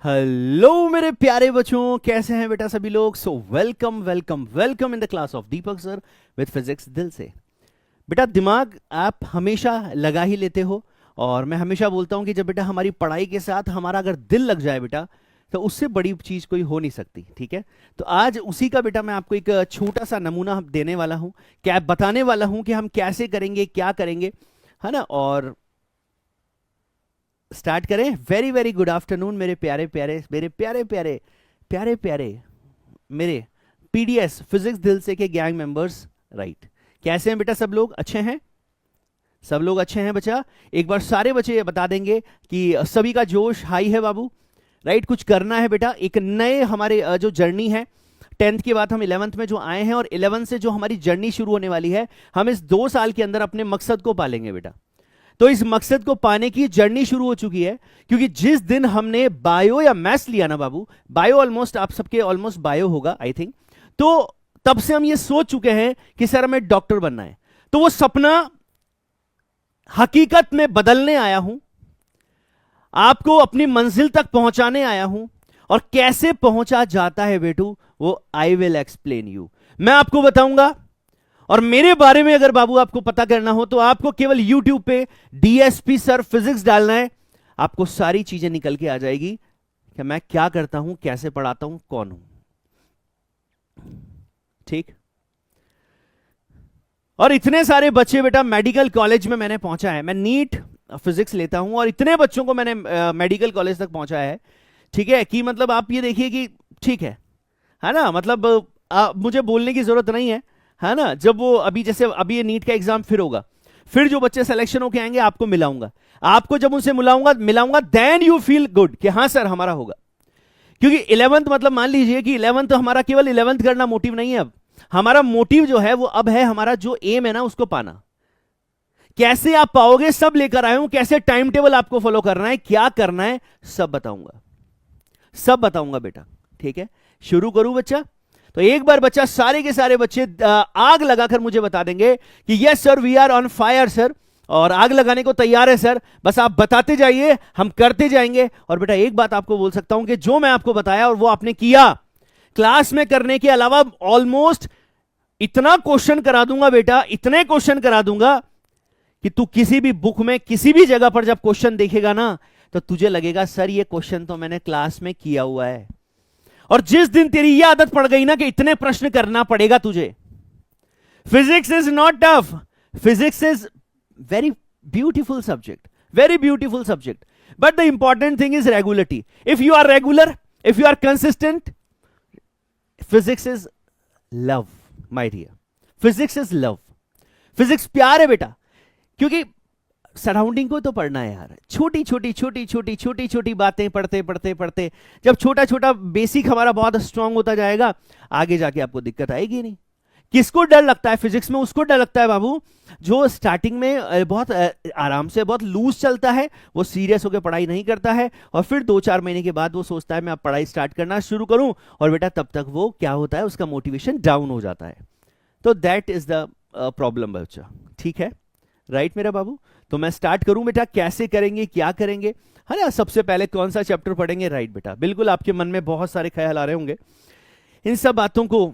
Hello मेरे प्यारे बच्चों, कैसे हैं बेटा सभी लोग। So welcome welcome welcome in the class of Deepak sir with physics दिल से। बेटा दिमाग आप हमेशा लगा ही लेते हो, और मैं हमेशा बोलता हूं कि जब बेटा हमारी पढ़ाई के साथ हमारा अगर दिल लग जाए बेटा, तो उससे बड़ी चीज कोई हो नहीं सकती। ठीक है, तो आज उसी का बेटा मैं आपको एक छोटा सा नमूना देने वाला हूं, क्या बताने वाला हूं कि हम कैसे करेंगे, क्या करेंगे, है ना। और स्टार्ट करें। वेरी वेरी गुड आफ्टरनून मेरे प्यारे प्यारे मेरे प्यारे प्यारे प्यारे प्यारे मेरे पीडीएस फिजिक्स दिल से के गैंग मेंबर्स। राइट, कैसे हैं बेटा सब लोग? अच्छे हैं? सब लोग अच्छे हैं बच्चा? एक बार सारे बच्चे ये बता देंगे कि सभी का जोश हाई है बाबू। राइट, कुछ करना है बेटा। एक नए हमारे जो जर्नी है, 10th के बाद हम 11th में जो आए हैं, और 11th से जो हमारी जर्नी शुरू होने वाली है, हम इस 2 साल के अंदर अपने मकसद को पालेंगे बेटा। तो इस मकसद को पाने की जर्नी शुरू हो चुकी है, क्योंकि जिस दिन हमने बायो या मैथ्स लिया ना बाबू, बायो ऑलमोस्ट आप सबके ऑलमोस्ट बायो होगा आई थिंक, तो तब से हम ये सोच चुके हैं कि सर हमें डॉक्टर बनना है। तो वो सपना हकीकत में बदलने आया हूं, आपको अपनी मंजिल तक पहुंचाने आया हूं। और कैसे पहुंचा जाता है बेटू, वो आई विल एक्सप्लेन यू, मैं आपको बताऊंगा। और मेरे बारे में अगर बाबू आपको पता करना हो, तो आपको केवल YouTube पे डीएसपी सर फिजिक्स डालना है, आपको सारी चीजें निकल के आ जाएगी कि मैं क्या करता हूं, कैसे पढ़ाता हूं, कौन हूं। ठीक। और इतने सारे बच्चे बेटा मेडिकल कॉलेज में मैंने पहुंचा है, मैं नीट फिजिक्स लेता हूं, और इतने बच्चों को मैंने मेडिकल कॉलेज तक पहुंचाया है। ठीक है, कि मतलब आप ये देखिए कि ठीक है ना, मतलब मुझे बोलने की जरूरत नहीं है ना। जब वो अभी जैसे अभी ये नीट का एग्जाम फिर होगा, फिर जो बच्चे सिलेक्शन होके आएंगे आपको मिलाऊंगा, आपको जब उनसे मिलाऊंगा मिलाऊंगा देन यू फील गुड कि हाँ सर हमारा होगा। क्योंकि 11th मतलब मान लीजिए कि 11th हमारा केवल 11th करना मोटिव नहीं है। अब हमारा मोटिव जो है वो अब है, हमारा जो एम है ना उसको पाना। कैसे आप पाओगे सब लेकर आया हूं, कैसे टाइम टेबल आपको फॉलो करना है, क्या करना है, सब बताऊंगा, सब बताऊंगा बेटा। ठीक है, शुरू करूं बच्चा? तो एक बार बच्चा सारे के सारे बच्चे आग लगाकर मुझे बता देंगे कि yes sir we are on fire sir, और आग लगाने को तैयार है सर, बस आप बताते जाइए, हम करते जाएंगे। और बेटा एक बात आपको बोल सकता हूं कि जो मैं आपको बताया और वो आपने किया, क्लास में करने के अलावा ऑलमोस्ट इतना क्वेश्चन करा दूंगा बेटा, इतने क्वेश्चन करा दूंगा कि तू किसी भी बुक में किसी भी जगह पर जब क्वेश्चन देखेगा ना, तो तुझे लगेगा सर ये क्वेश्चन तो मैंने क्लास में किया हुआ है। और जिस दिन तेरी ये आदत पड़ गई ना कि इतने प्रश्न करना पड़ेगा तुझे, physics is not tough, physics is very beautiful subject, very beautiful subject, but the important thing is regularity. If you are regular, if you are consistent, physics is love my dear, physics is love. Physics प्यार है बेटा, क्योंकि surrounding को तो पढ़ना है यार। छोटी छोटी छोटी छोटी छोटी छोटी बातें पढ़ते पढ़ते पढ़ते जब छोटा छोटा बेसिक हमारा बहुत स्ट्रांग होता जाएगा, आगे जाके आपको दिक्कत आएगी नहीं। किसको डर लगता है फिजिक्स में? उसको डर लगता है बाबू जो स्टार्टिंग में बहुत आराम से बहुत लूज चलता है, वो सीरियस होकर पढ़ाई नहीं करता है, और फिर 2-4 महीने के बाद वो सोचता है मैं अब पढ़ाई स्टार्ट करना शुरू करूं, और बेटा तब तक वो क्या होता है, उसका मोटिवेशन डाउन हो जाता है। तो दैट इज द प्रॉब्लम बच्चा। ठीक है, राइट मेरा बाबू। तो मैं स्टार्ट करूं बेटा, कैसे करेंगे, क्या करेंगे, है ना। सबसे पहले कौन सा चैप्टर पढ़ेंगे? राइट बेटा, बिल्कुल आपके मन में बहुत सारे ख्याल आ रहे होंगे। इन सब बातों को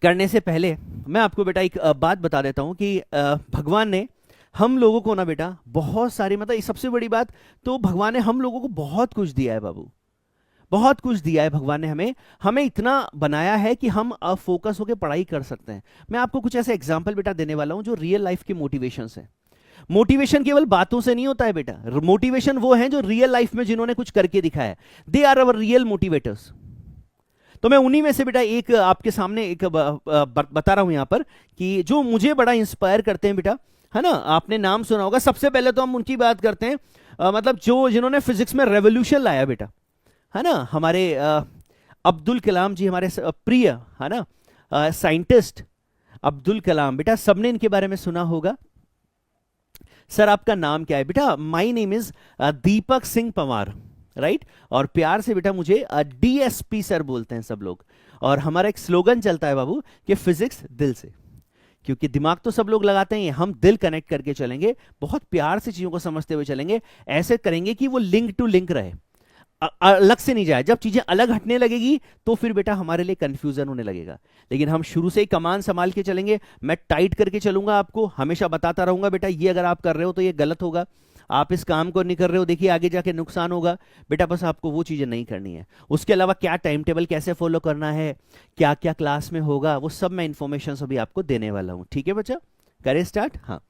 करने से पहले मैं आपको बेटा एक बात बता देता हूं कि भगवान ने हम लोगों को ना बेटा बहुत सारी, मतलब सबसे बड़ी बात तो भगवान ने हम लोगों को बहुत कुछ दिया है बाबू, बहुत कुछ दिया है भगवान ने हमें। हमें इतना बनाया है कि हम फोकस होकर पढ़ाई कर सकते हैं। मैं आपको कुछ ऐसे एग्जाम्पल बेटा देने वाला हूं जो रियल लाइफ के मोटिवेशन है। मोटिवेशन केवल बातों से नहीं होता है बेटा, मोटिवेशन वो हैं जो रियल लाइफ में जिन्होंने कुछ करके दिखाया, they are our real motivators. तो मैं उन्हीं में से बेटा एक आपके सामने एक बता रहा हूं यहां पर कि जो मुझे बड़ा इंस्पायर करते हैं बेटा, है ना। आपने नाम सुना होगा, सबसे पहले तो हम उनकी बात करते हैं, मतलब जो जिन्होंने फिजिक्स में रेवोल्यूशन लाया बेटा, है ना। हमारे अब्दुल कलाम जी, हमारे प्रिय, है ना, साइंटिस्ट अब्दुल कलाम। बेटा सबने इनके बारे में सुना होगा। सर आपका नाम क्या है? बेटा my name is Deepak Singh Panwar, right. और प्यार से बेटा मुझे डीएसपी सर बोलते हैं सब लोग। और हमारा एक स्लोगन चलता है बाबू कि फिजिक्स दिल से, क्योंकि दिमाग तो सब लोग लगाते हैं, हम दिल कनेक्ट करके चलेंगे, बहुत प्यार से चीजों को समझते हुए चलेंगे, ऐसे करेंगे कि वो लिंक टू लिंक रहे। अलग से नहीं जाए। जब चीजें अलग हटने लगेगी तो फिर बेटा हमारे लिए कंफ्यूजन होने लगेगा। लेकिन हम शुरू से ही कमान संभाल के चलेंगे, मैं टाइट करके चलूंगा, आपको हमेशा बताता रहूंगा बेटा ये अगर आप कर रहे हो तो ये गलत होगा, आप इस काम को नहीं कर रहे हो, देखिए आगे जाके नुकसान होगा। बेटा बस आपको वो चीजें नहीं करनी है। उसके अलावा क्या टाइम टेबल कैसे फॉलो करना है, क्या क्या क्लास में होगा, वो सब मैं इंफॉर्मेशन अभी आपको देने वाला हूं। ठीक है बच्चा, करें स्टार्ट। हाँ,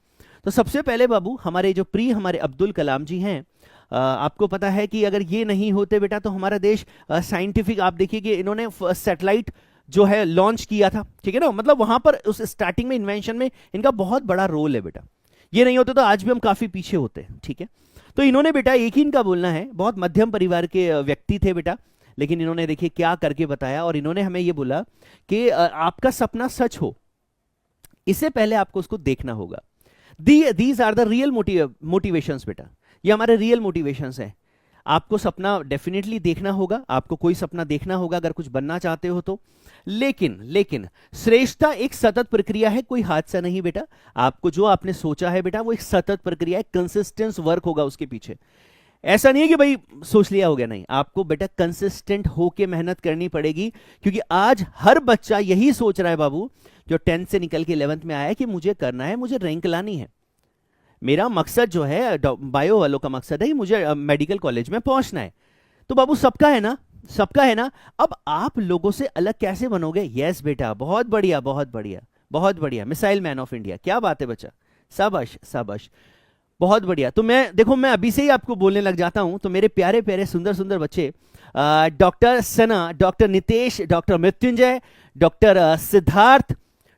तो सबसे पहले बाबू हमारे जो प्रिय हमारे अब्दुल कलाम जी हैं, आपको पता है कि अगर ये नहीं होते बेटा तो हमारा देश साइंटिफिक, आप देखिए कि इन्होंने सैटेलाइट जो है लॉन्च किया था, ठीक है ना, मतलब वहां पर उस स्टार्टिंग में इन्वेंशन में इनका बहुत बड़ा रोल है बेटा। ये नहीं होते तो आज भी हम काफी पीछे होते हैं। ठीक है, तो इन्होंने बेटा एक ही इनका बोलना है, बहुत मध्यम परिवार के व्यक्ति थे बेटा, लेकिन इन्होंने देखिए क्या करके बताया, और इन्होंने हमें ये बोला कि आपका सपना सच हो इससे पहले आपको उसको देखना होगा। These are the real motivations बेटा, ये हमारे रियल मोटिवेशंस हैं। आपको सपना डेफिनेटली देखना होगा, आपको कोई सपना देखना होगा अगर कुछ बनना चाहते हो तो, लेकिन लेकिन श्रेष्ठता एक सतत प्रक्रिया है, कोई हादसा नहीं बेटा। आपको जो आपने सोचा है बेटा वो एक सतत प्रक्रिया है, कंसिस्टेंस वर्क होगा उसके पीछे। ऐसा नहीं है कि भाई सोच लिया हो गया, नहीं, आपको बेटा कंसिस्टेंट होके मेहनत करनी पड़ेगी, क्योंकि आज हर बच्चा यही सोच रहा है बाबू, जो 10th से निकल के 11th में आया है कि मुझे करना है, मुझे रैंक लानी है, मेरा मकसद जो है बायो वालों का मकसद है कि मुझे मेडिकल कॉलेज में पहुंचना है। तो बाबू सबका है ना, सबका है ना। अब आप लोगों से अलग कैसे बनोगे? यस बेटा, बहुत बढ़िया बहुत बढ़िया बहुत बढ़िया, मिसाइल मैन ऑफ इंडिया, क्या बात है बच्चा, शाबाश शाबाश, बहुत बढ़िया। तो मैं देखो, मैं अभी से ही आपको बोलने लग जाता हूं, तो मेरे प्यारे प्यारे सुंदर सुंदर बच्चे, doctor Sana, doctor Nitesh, doctor Mrityunjay, doctor Siddharth,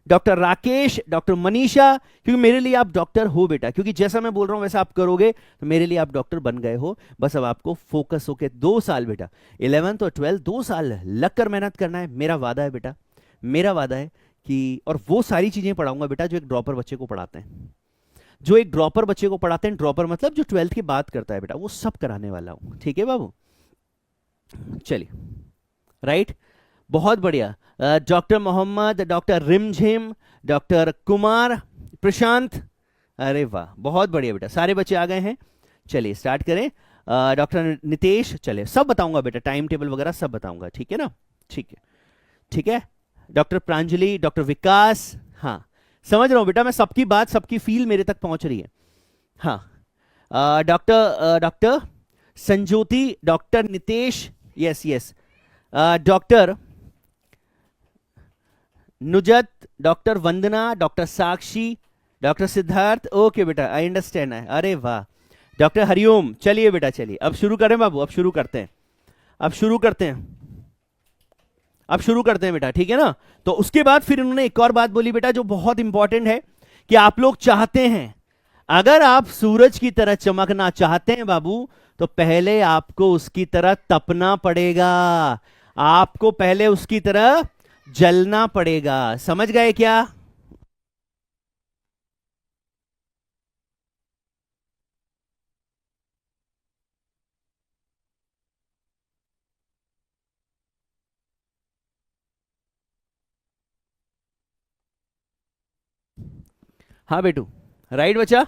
doctor Rakesh, doctor Manisha, क्योंकि मेरे लिए आप डॉक्टर हो बेटा, क्योंकि जैसा मैं बोल रहा हूं वैसा आप करोगे तो मेरे लिए आप डॉक्टर बन गए हो। बस अब आपको फोकस होके 2 साल बेटा, 11th और 12th 2 साल लगकर मेहनत करना है, मेरा वादा है बेटा, मेरा वादा है कि, और वो सारी चीजें पढ़ाऊंगा बेटा जो एक ड्रॉपर बच्चे को पढ़ाते हैं, जो एक ड्रॉपर बच्चे को पढ़ाते हैं, ड्रॉपर मतलब जो 12th की बात करता है बेटा, वो सब कराने वाला हूं। ठीक है बाबू, चलिए, राइट, बहुत बढ़िया। डॉक्टर मोहम्मद, डॉक्टर रिमझिम, डॉक्टर कुमार, प्रशांत, अरे वाह बहुत बढ़िया बेटा, सारे बच्चे आ गए हैं। चलिए स्टार्ट करें। डॉक्टर नितेश, चलिए सब बताऊंगा बेटा, टाइम टेबल वगैरह सब बताऊंगा, ठीक है ना, ठीक है ठीक है। डॉक्टर प्रांजलि, डॉक्टर विकास, हाँ समझ रहा हूं बेटा, मैं सबकी बात, सबकी फील मेरे तक पहुंच रही है। हाँ, doctor Sanjoti, doctor Nitesh, yes yes, doctor Nuzhat, doctor Vandana, doctor Sakshi, doctor Siddharth, okay बेटा आई अंडरस्टैंड है, अरे वाह। डॉक्टर हरिओम, चलिए बेटा चलिए, अब शुरू करें बाबू, अब शुरू करते हैं, अब शुरू करते हैं, अब शुरू करते हैं बेटा, ठीक है ना। तो उसके बाद फिर उन्होंने एक और बात बोली बेटा जो बहुत इंपॉर्टेंट है, कि आप लोग चाहते हैं, अगर आप सूरज की तरह चमकना चाहते हैं बाबू, तो पहले आपको उसकी तरह तपना पड़ेगा, आपको पहले उसकी तरह जलना पड़ेगा, समझ गए क्या? हाँ बेटू, राइट बच्चा,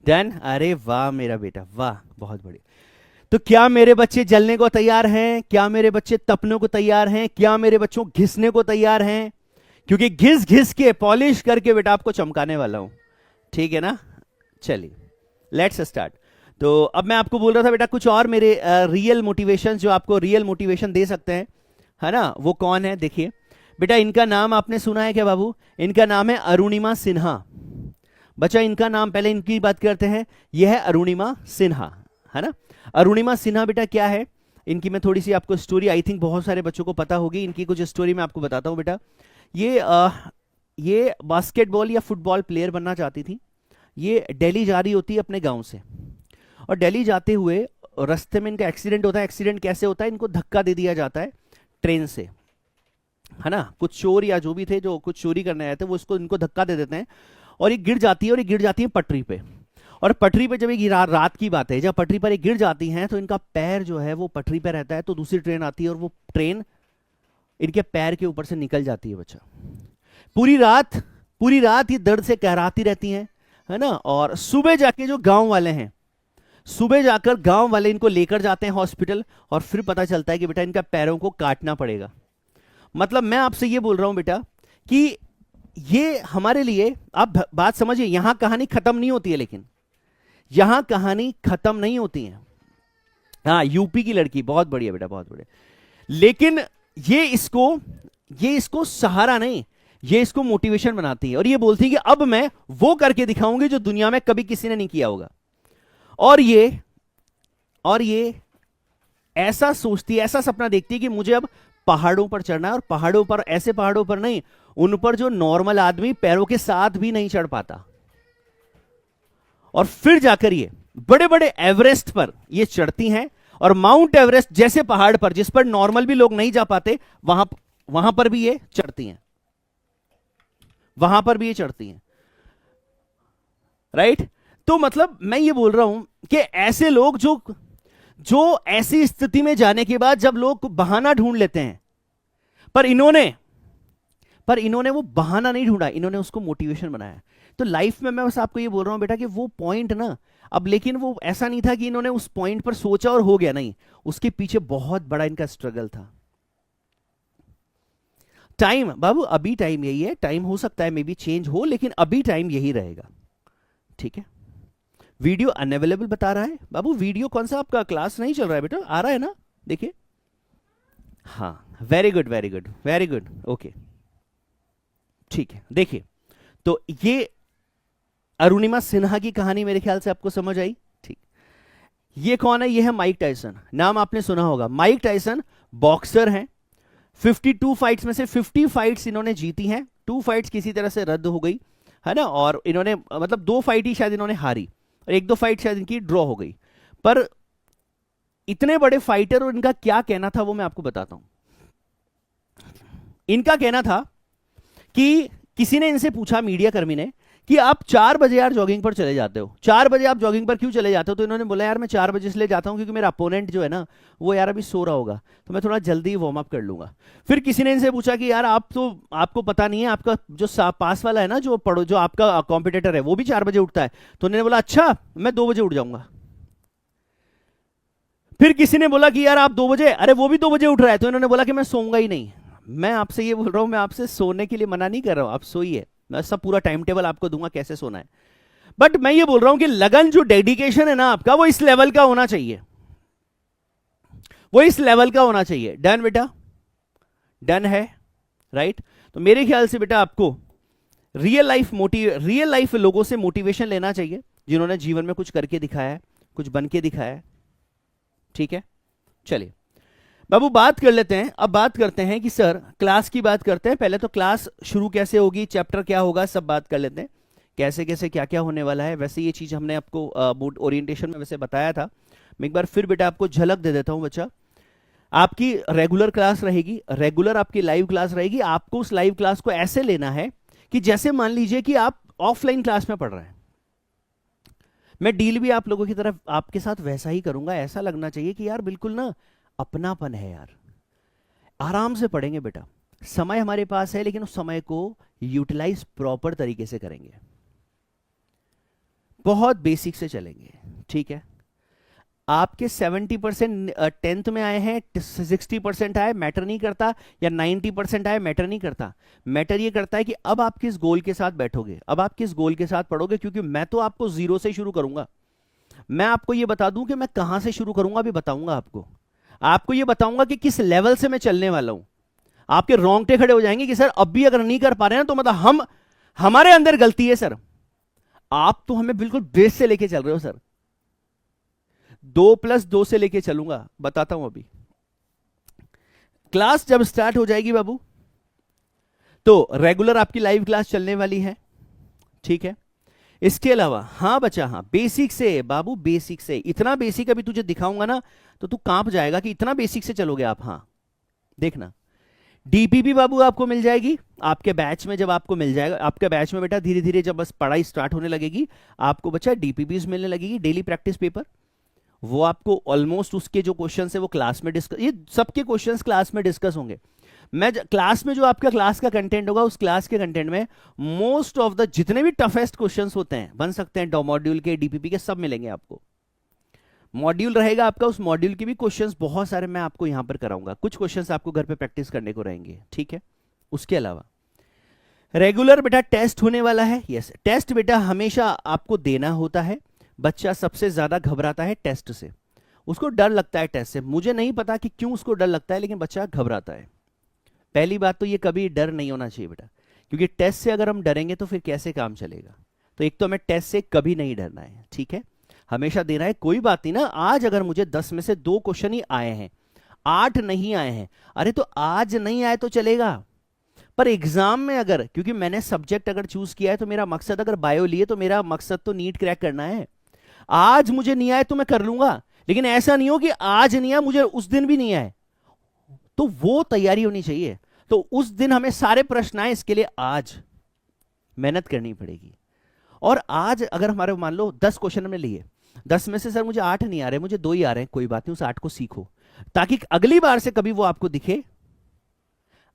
डन, अरे वाह मेरा बेटा, वाह बहुत बढ़िया। तो क्या मेरे बच्चे जलने को तैयार हैं? क्या मेरे बच्चे तपने को तैयार हैं? क्या मेरे बच्चों घिसने को तैयार हैं? क्योंकि घिस घिस के पॉलिश करके बेटा आपको चमकाने वाला हूं, ठीक है ना। चलिए लेट्स स्टार्ट। तो अब मैं आपको बोल रहा था बेटा कुछ और मेरे रियल मोटिवेशन, जो आपको रियल मोटिवेशन दे सकते हैं, है ना, वो कौन है? देखिए बेटा, इनका नाम आपने सुना है क्या बाबू? इनका नाम है अरुणिमा सिन्हा। बच्चा इनका नाम, पहले इनकी बात करते हैं, यह है अरुणिमा सिन्हा, है ना। अरुणिमा सिन्हा बेटा क्या है, इनकी मैं थोड़ी सी आपको स्टोरी, आई थिंक बहुत सारे बच्चों को पता होगी, इनकी कुछ स्टोरी मैं आपको बताता हूँ बेटा। ये बास्केटबॉल या फुटबॉल प्लेयर बनना चाहती थी। ये दिल्ली जा रही होती है अपने गांव से, और दिल्ली जाते हुए रास्ते में इनका एक्सीडेंट होता है। एक्सीडेंट कैसे होता है? इनको धक्का दे दिया जाता है ट्रेन से, है ना। कुछ चोर या जो भी थे जो कुछ चोरी करने आए थे, वो इसको इनको धक्का दे देते हैं, और ये गिर जाती है, और ये गिर जाती है पटरी पे। और पटरी पे जब ये रात की बात है, जब पटरी पर ये गिर जाती हैं, तो इनका पैर जो है वो पटरी पे रहता है। तो दूसरी ट्रेन आती है और वो ट्रेन इनके पैर के ऊपर से निकल जाती है बच्चा। पूरी रात ये दर्द से कहराती रहती हैं, है ना। और सुबह जाके जो गांव वाले हैं, सुबह जाकर गांव वाले इनको लेकर जाते हैं हॉस्पिटल, और फिर पता चलता है कि बेटा इनका पैरों को काटना पड़ेगा। मतलब मैं आपसे ये बोल रहा हूं बेटा कि ये हमारे लिए, आप बात समझिए, यहां कहानी खत्म नहीं होती है, लेकिन यहां कहानी खत्म नहीं होती है। हाँ, यूपी की लड़की, बहुत बढ़िया बेटा, बहुत बढ़िया। लेकिन ये इसको सहारा नहीं, ये इसको मोटिवेशन बनाती है, और ये बोलती है कि अब मैं वो करके दिखाऊंगी जो दुनिया में कभी किसी ने नहीं किया होगा। और ये ऐसा सोचती है, ऐसा सपना देखती है कि मुझे अब पहाड़ों पर चढ़ना है, और पहाड़ों पर, ऐसे पहाड़ों पर नहीं, उन पर जो नॉर्मल आदमी पैरों के साथ भी नहीं चढ़ पाता। और फिर जाकर ये बड़े बड़े एवरेस्ट पर ये चढ़ती हैं, और माउंट एवरेस्ट जैसे पहाड़ पर, जिस पर नॉर्मल भी लोग नहीं जा पाते, वहां पर भी ये चढ़ती हैं, वहां पर भी ये चढ़ती हैं। राइट? तो मतलब मैं ये बोल रहा हूं कि ऐसे लोग जो ऐसी स्थिति में जाने के बाद जब लोग बहाना ढूंढ लेते हैं, पर इन्होंने वो बहाना नहीं ढूंढा, इन्होंने उसको मोटिवेशन बनाया। तो लाइफ में मैं बस आपको ये बोल रहा हूं बेटा कि वो पॉइंट ना, अब लेकिन वो ऐसा नहीं था कि इन्होंने उस पॉइंट पर सोचा और हो गया, नहीं, उसके पीछे बहुत बड़ा इनका स्ट्रगल था। टाइम बाबू, अभी टाइम यही है, टाइम हो सकता है मे बी चेंज हो, लेकिन अभी टाइम यही रहेगा। ठीक है? वीडियो अनअवेलेबल बता रहा है बाबू। वीडियो कौन सा आपका क्लास नहीं चल रहा है बेटा? आ रहा है ना? देखिए, हाँ, very good very good very good, okay, ठीक है। देखिए, तो ये अरुणिमा सिन्हा की कहानी मेरे ख्याल से आपको समझ आई। ठीक, ये कौन है? ये है माइक टायसन, नाम आपने सुना होगा। माइक टायसन बॉक्सर हैं, 52 फाइट्स में से 50 फाइट्स इन्होंने जीती हैं, 2 फाइट्स किसी तरह से रद्द हो गई है ना, और इन्होंने मतलब 2 फाइट ही शायद इन्होंने हारी, और 1-2 फाइट शायद इनकी ड्रॉ हो गई। पर इतने बड़े फाइटर, और इनका क्या कहना था वो मैं आपको बताता हूं। इनका कहना था कि किसी ने इनसे पूछा, मीडिया कर्मी ने, कि आप 4 बजे यार जॉगिंग पर चले जाते हो, 4 बजे आप जॉगिंग पर क्यों चले जाते हो? तो इन्होंने बोला यार मैं 4 बजे इसलिए जाता हूं क्योंकि मेरा अपोनेंट जो है ना, वो यार अभी सो रहा होगा, तो मैं थोड़ा जल्दी वार्म अप कर लूंगा। फिर किसी ने इनसे पूछा कि यार आपको पता नहीं है, आपका जो पास वाला है ना, जो आपका कॉम्पिटिटर है, वो भी 4 बजे उठता है। तो उन्होंने बोला अच्छा, मैं 2 बजे उठ जाऊंगा। फिर किसी ने बोला कि यार आप 2 बजे, अरे वो भी 2 बजे उठ रहा है, तो इन्होंने बोला कि मैं सोऊंगा ही नहीं। मैं आपसे ये बोल रहा हूं, मैं आपसे सोने के लिए मना नहीं कर रहा हूं, आप सोइए, मैं सब पूरा टाइम टेबल आपको दूंगा कैसे सोना है। बट मैं ये बोल रहा हूं कि लगन, जो डेडिकेशन है ना आपका, वो इस लेवल का होना चाहिए, वो इस लेवल का होना चाहिए। डन बेटा? डन है? राइट? तो मेरे ख्याल से बेटा आपको रियल लाइफ लोगों से मोटिवेशन लेना चाहिए, जिन्होंने जीवन में कुछ करके दिखाया है, कुछ बन के दिखाया है। ठीक है? चलिए बाबू, बात कर लेते हैं। अब बात करते हैं कि सर क्लास की बात करते हैं। पहले तो क्लास शुरू कैसे होगी, चैप्टर क्या होगा, सब बात कर लेते हैं, कैसे कैसे क्या क्या होने वाला है। वैसे ये चीज हमने आपको बोर्ड ओरिएंटेशन में वैसे बताया था। मैं एक बार फिर बेटा आपको झलक दे देता हूं। बच्चा, आपकी रेगुलर क्लास रहेगी, रेगुलर आपकी लाइव क्लास रहेगी। आपको उस लाइव क्लास को ऐसे लेना है कि जैसे मान लीजिए कि आप ऑफलाइन क्लास में पढ़ रहे हैं। मैं डील भी आप लोगों की तरफ आपके साथ वैसा ही करूंगा। ऐसा लगना चाहिए कि यार बिल्कुल ना अपनापन है यार, आराम से पढ़ेंगे बेटा। समय हमारे पास है, लेकिन उस समय को यूटिलाइज प्रॉपर तरीके से करेंगे, बहुत बेसिक से चलेंगे। ठीक है? आपके 70% 10th में आए हैं, 60% आए, मैटर नहीं करता, या 90% आए, मैटर नहीं करता। मैटर ये करता है कि अब आप किस गोल के साथ बैठोगे, अब आप किस गोल के साथ पढ़ोगे। क्योंकि मैं तो आपको 0 से शुरू करूंगा। मैं आपको ये बता दूं कि मैं कहां से शुरू करूंगा, अभी बताऊंगा आपको ये बताऊंगा कि किस लेवल से मैं चलने वाला हूं। आपके रोंगटे खड़े हो जाएंगे कि सर अब भी अगर नहीं कर पा रहे हैं तो मतलब हमारे अंदर गलती है सर। आप तो हमें बिल्कुल बेस से लेके चल रहे हो सर। 2+2 से लेके चलूंगा, बताता हूं अभी। क्लास जब स्टार्ट हो जाएगी बाबू, तो रेगुलर आपकी लाइव क्लास चलने वाली है। ठीक है? इसके अलावा हाँ बच्चा, हाँ बेसिक से बाबू, बेसिक से, इतना बेसिक अभी तुझे दिखाऊंगा ना तो तू कांप जाएगा कि इतना बेसिक से चलोगे आप। हाँ देखना, डीपीपी बाबू आपको मिल जाएगी आपके बैच में। जब आपको मिल जाएगा आपके बैच में बेटा, धीरे धीरे जब बस पढ़ाई स्टार्ट होने लगेगी, आपको बच्चा डीपीपीज मिलने लगेगी, डेली प्रैक्टिस पेपर। वो आपको ऑलमोस्ट उसके जो क्वेश्चन है वो क्लास में डिस्कस, ये सबके क्वेश्चंस क्लास में डिस्कस होंगे। मैं क्लास में जो आपका क्लास का कंटेंट होगा, उस क्लास के कंटेंट में मोस्ट ऑफ द जितने भी टफेस्ट क्वेश्चंस होते हैं, बन सकते हैं, डॉ मॉड्यूल के, डीपीपी के, सब मिलेंगे आपको। मॉड्यूल रहेगा आपका, उस मॉड्यूल के भी क्वेश्चंस बहुत सारे मैं आपको यहां पर कराऊंगा, कुछ क्वेश्चंस आपको घर पे प्रैक्टिस करने को रहेंगे, ठीक है। उसके अलावा रेगुलर बेटा टेस्ट होने वाला है। यस, टेस्ट बेटा हमेशा आपको देना होता है। बच्चा सबसे ज्यादा घबराता है टेस्ट से, उसको डर लगता है टेस्ट से। मुझे नहीं पता कि क्यों उसको डर लगता है, लेकिन बच्चा घबराता है। पहली बात तो ये कभी डर नहीं होना चाहिए बेटा, क्योंकि टेस्ट से अगर हम डरेंगे तो फिर कैसे काम चलेगा। तो एक तो हमें टेस्ट से कभी नहीं डरना है, ठीक है, हमेशा देना है। कोई बात नहीं ना, आज अगर मुझे 10 में से 2 क्वेश्चन ही आए हैं, 8 नहीं आए हैं, अरे तो आज नहीं आए तो चलेगा, पर एग्जाम में अगर, क्योंकि मैंने सब्जेक्ट अगर चूज किया है तो मेरा मकसद, अगर बायो लिए तो मेरा मकसद तो नीट क्रैक करना है। आज मुझे नहीं आए तो मैं कर लूंगा, लेकिन ऐसा नहीं हो कि आज नहीं आया मुझे उस दिन भी नहीं आए, तो वो तैयारी होनी चाहिए। तो उस दिन हमें सारे प्रश्न आए, इसके लिए आज मेहनत करनी पड़ेगी। और आज अगर हमारे मान लो 10 क्वेश्चन हमने लिए, 10 में से सर मुझे 8 नहीं आ रहे, मुझे 2 ही आ रहे हैं, कोई बात नहीं, उस 8 को सीखो, ताकि अगली बार से कभी वो आपको दिखे,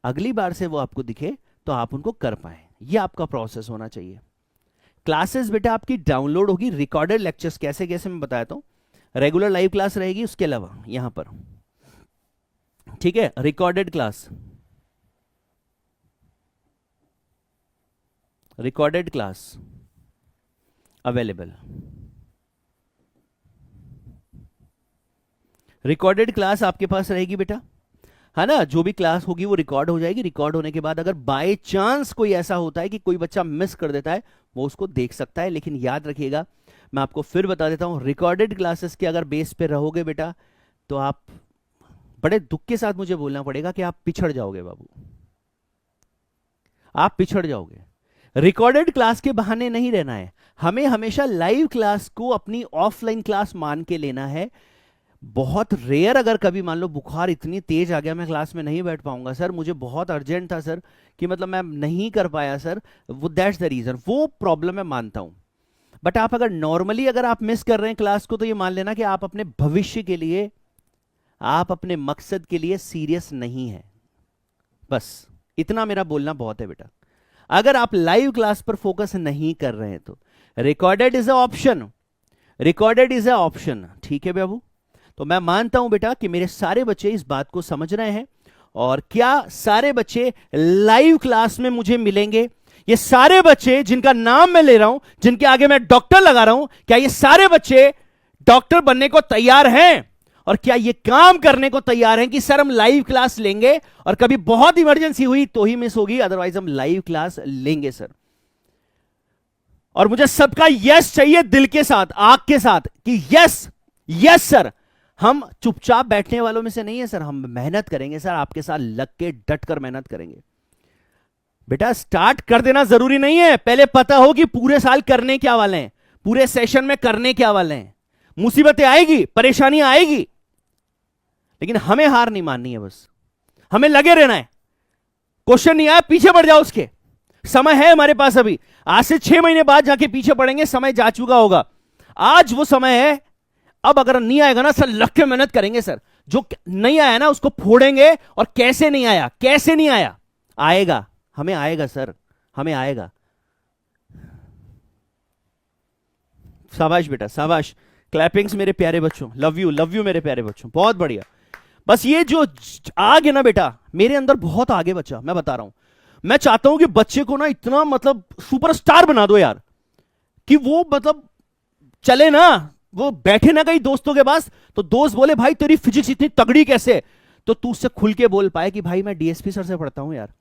अगली बार से वो आपको दिखे तो आप उनको कर पाए। ये आपका प्रोसेस होना चाहिए। क्लासेस बेटा आपकी डाउनलोड होगी, रिकॉर्डेड लेक्चर्स कैसे कैसे मैं बताता हूं। रेगुलर लाइव क्लास रहेगी, उसके अलावा यहां पर, ठीक है, recorded class, recorded class available. Recorded class आपके पास रहेगी बेटा, है ना। जो भी क्लास होगी वो रिकॉर्ड हो जाएगी। रिकॉर्ड होने के बाद अगर बाय चांस कोई ऐसा होता है कि कोई बच्चा मिस कर देता है, वो उसको देख सकता है। लेकिन याद रखिएगा, मैं आपको फिर बता देता हूं, रिकॉर्डेड क्लासेस के अगर बेस पे रहोगे बेटा, तो आप बड़े दुख के साथ मुझे बोलना पड़ेगा कि आप पिछड़ जाओगे बाबू, आप पिछड़ जाओगे। रिकॉर्डेड क्लास के बहाने नहीं रहना है, हमें हमेशा लाइव क्लास को अपनी ऑफलाइन क्लास मान के लेना है। बहुत रेयर अगर कभी मान लो बुखार इतनी तेज आ गया, मैं क्लास में नहीं बैठ पाऊंगा सर, मुझे बहुत अर्जेंट था सर, कि मतलब मैं नहीं कर पाया सर, वो दैट्स द रीजन, वो प्रॉब्लम मैं मानता हूं। बट आप अगर नॉर्मली अगर आप मिस कर रहे हैं क्लास को, तो ये मान लेना कि आप अपने भविष्य के लिए, आप अपने मकसद के लिए सीरियस नहीं है। बस इतना मेरा बोलना बहुत है बेटा। अगर आप लाइव क्लास पर फोकस नहीं कर रहे हैं तो recorded is a option, recorded is a option, ठीक है बाबू। तो मैं मानता हूं बेटा कि मेरे सारे बच्चे इस बात को समझ रहे हैं। और क्या सारे बच्चे लाइव क्लास में मुझे मिलेंगे? ये सारे बच्चे जिनका नाम मैं ले रहा हूं, जिनके आगे मैं डॉक्टर लगा रहा हूं, क्या ये सारे बच्चे डॉक्टर बनने को तैयार हैं? और क्या ये काम करने को तैयार हैं कि सर हम लाइव क्लास लेंगे और कभी बहुत इमरजेंसी हुई तो ही मिस होगी, अदरवाइज हम लाइव क्लास लेंगे सर? और मुझे सबका यस चाहिए, दिल के साथ, आंख के साथ, कि यस यस सर। हम चुपचाप बैठने वालों में से नहीं है सर, हम मेहनत करेंगे सर, आपके साथ लग के डट कर मेहनत करेंगे। बेटा स्टार्ट कर देना जरूरी नहीं है, पहले पता हो कि पूरे साल करने क्या वाले हैं, पूरे सेशन में करने क्या वाले हैं। मुसीबतें आएगी, परेशानियां आएगी, लेकिन हमें हार नहीं माननी है, बस हमें लगे रहना है। क्वेश्चन नहीं आया पीछे बढ़ जाओ, उसके समय है हमारे पास अभी। आज से 6 महीने बाद जाके पीछे पड़ेंगे, समय जा चुका होगा। आज वो समय है। अब अगर नहीं आएगा ना सर, लग के मेहनत करेंगे सर। जो नहीं आया ना उसको फोड़ेंगे, और कैसे नहीं आया, कैसे नहीं आया, आएगा, हमें आएगा सर, हमें आएगा। शाबाश बेटा, शाबाश, क्लैपिंग्स मेरे प्यारे बच्चों, लव यू मेरे प्यारे बच्चों, बहुत बढ़िया। बस ये जो आग है ना बेटा, मेरे अंदर बहुत आगे बच्चा, मैं बता रहा हूं। मैं चाहता हूं कि बच्चे को ना इतना मतलब सुपरस्टार बना दो यार, कि वो मतलब चले ना, वो बैठे ना कहीं दोस्तों के पास, तो दोस्त बोले भाई तेरी फिजिक्स इतनी तगड़ी कैसे, तो तू उससे खुल के बोल पाए कि भाई मैं डीएसपी सर से पढ़ता हूं यार।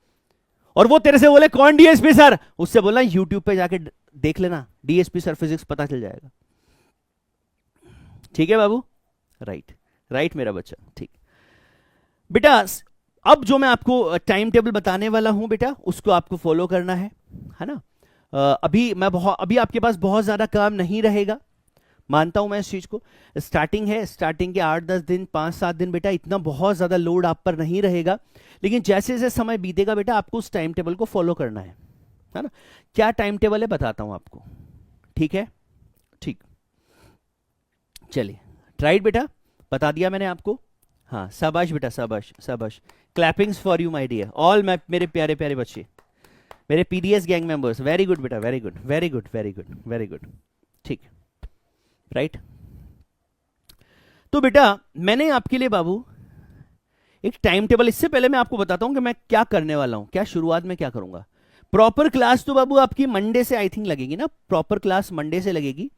और वो तेरे से बोले कौन डीएसपी सर, उससे बोलना यूट्यूब पे जाके देख लेना, डीएसपी सर फिजिक्स, पता चल जाएगा। ठीक है बाबू, राइट राइट मेरा बच्चा, ठीक। बेटा अब जो मैं आपको टाइम टेबल बताने वाला हूं बेटा, उसको आपको फॉलो करना है ना। अभी आपके पास बहुत ज्यादा काम नहीं रहेगा, मानता हूं मैं इस चीज को। स्टार्टिंग है, स्टार्टिंग के 8-10 दिन, 5-7 दिन बेटा इतना बहुत ज्यादा लोड आप पर नहीं रहेगा, लेकिन जैसे जैसे समय बीतेगा बेटा आपको उस टाइम टेबल को फॉलो करना है ना। क्या टाइम टेबल है बताता हूं आपको, ठीक है, ठीक, चलिए। ट्राइड बेटा, बता दिया मैंने आपको। हाँ शाबाश बेटा, शाबाश शाबाश, clappings for you my dear all, मेरे प्यारे प्यारे बच्चे, मेरे PDS gang members, very good बेटा, very good very good very good very good, ठीक, राइट। तो बेटा मैंने आपके लिए बाबू एक टाइम टेबल, इससे पहले मैं आपको बताता हूं कि मैं क्या करने वाला हूं, क्या शुरुआत में क्या करूंगा। प्रॉपर क्लास तो बाबू आपकी मंडे से आई थिंक लगेगी ना, प्रॉपर क्लास मंडे से लगेगी,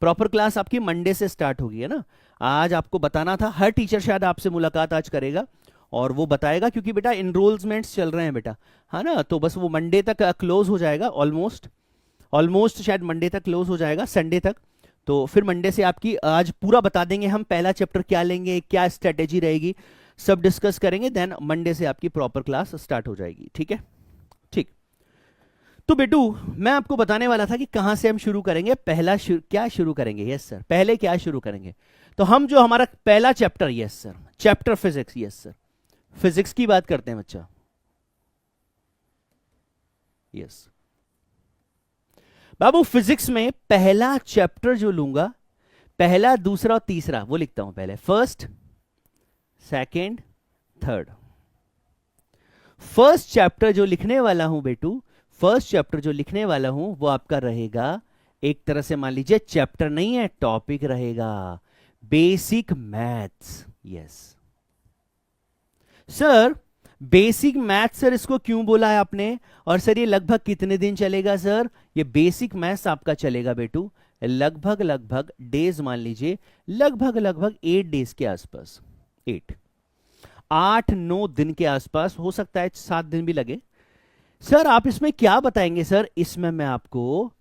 प्रॉपर क्लास आपकी मंडे से स्टार्ट होगी, है ना। आज आपको बताना था, हर टीचर शायद आपसे मुलाकात आज करेगा और वो बताएगा, क्योंकि बेटा इनरोलमेंट्स चल रहे हैं बेटा, है ना। तो बस वो मंडे तक क्लोज हो जाएगा, ऑलमोस्ट ऑलमोस्ट शायद मंडे तक क्लोज हो जाएगा, संडे तक। तो फिर मंडे से आपकी आज पूरा बता देंगे हम, पहला चैप्टर क्या लेंगे, क्या स्ट्रेटेजी रहेगी, सब डिस्कस करेंगे। देन मंडे से आपकी प्रॉपर क्लास स्टार्ट हो जाएगी, ठीक है। ठीक, तो बेटू मैं आपको बताने वाला था कि कहां से हम शुरू करेंगे, पहला क्या शुरू करेंगे। यस सर, पहले क्या शुरू करेंगे, तो हम जो हमारा पहला chapter, yes sir, chapter physics, yes sir, physics की बात करते हैं बच्चा। यस बाबू, फिजिक्स में पहला चैप्टर जो लूंगा, पहला दूसरा और तीसरा वो लिखता हूं पहले, first second third. First chapter जो लिखने वाला हूं बेटू, फर्स्ट चैप्टर जो लिखने वाला हूं वो आपका रहेगा, एक तरह से मान लीजिए चैप्टर नहीं है, टॉपिक रहेगा, basic maths. Yes sir, basic maths sir इसको क्यों बोला है आपने, और सर ये लगभग कितने दिन चलेगा सर। ये बेसिक मैथ्स आपका चलेगा बेटू लगभग लगभग डेज, मान लीजिए लगभग लगभग 8 डेज के आसपास, 8-9 दिन के आसपास, हो सकता है 7 दिन भी लगे। सर आप इसमें क्या बताएंगे सर, इसमें मैं आपको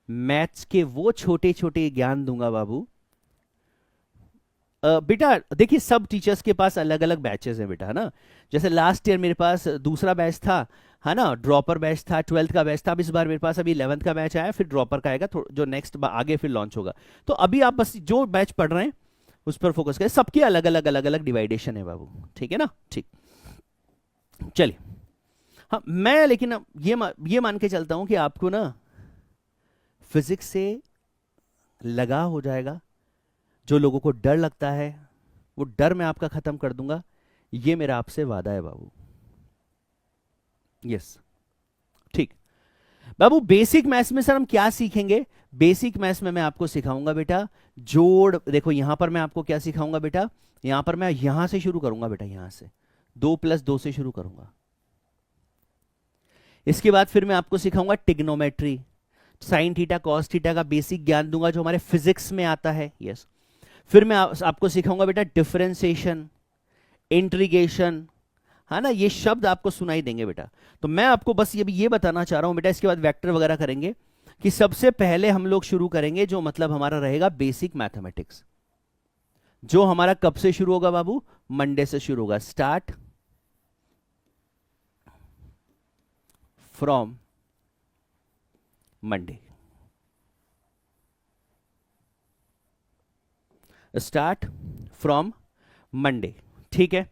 मैथ्स के वो छोटे छोटे ज्ञान दूंगा बाबू। बेटा देखिए, सब टीचर्स के पास अलग अलग बैचेस हैं बेटा, है ना। जैसे लास्ट ईयर मेरे पास दूसरा बैच था, है ना, ड्रॉपर बैच था, 12th का बैच था। अब इस बार मेरे पास अभी 11th का बैच आया, फिर ड्रॉपर का आएगा जो नेक्स्ट आगे फिर लॉन्च होगा। तो अभी आप बस जो बैच पढ़ रहे हैं उस पर फोकस करें, सबकी अलग अलग डिवाइडेशन है बाबू, ठीक है ना। ठीक, चलिए। हाँ मैं लेकिन ये मान के चलता हूं कि आपको ना फिजिक्स से लगा हो जाएगा। जो लोगों को डर लगता है वो डर मैं आपका खत्म कर दूंगा, ये मेरा आपसे वादा है बाबू। यस ठीक बाबू, बेसिक मैथ्स में सर हम क्या सीखेंगे, बेसिक मैथ्स में मैं आपको सिखाऊंगा बेटा जोड़। देखो यहां पर मैं आपको क्या सिखाऊंगा बेटा, यहां पर मैं यहां से शुरू करूंगा बेटा, यहां से 2 + 2 से शुरू करूंगा। इसके बाद फिर मैं आपको सिखाऊंगा trigonometry, sine theta cos theta का बेसिक ज्ञान दूंगा जो हमारे फिजिक्स में आता है। यस, फिर मैं आपको सिखाऊंगा बेटा डिफरेंशिएशन, इंटीग्रेशन, है ना, ये शब्द आपको सुनाई देंगे बेटा। तो मैं आपको बस ये बताना चाह रहा हूं बेटा, इसके बाद वेक्टर वगैरह करेंगे, कि सबसे पहले हम लोग शुरू करेंगे जो मतलब हमारा रहेगा बेसिक मैथमेटिक्स, जो हमारा कब से शुरू होगा बाबू, मंडे से शुरू होगा। Start from Monday, start from Monday, ठीक है।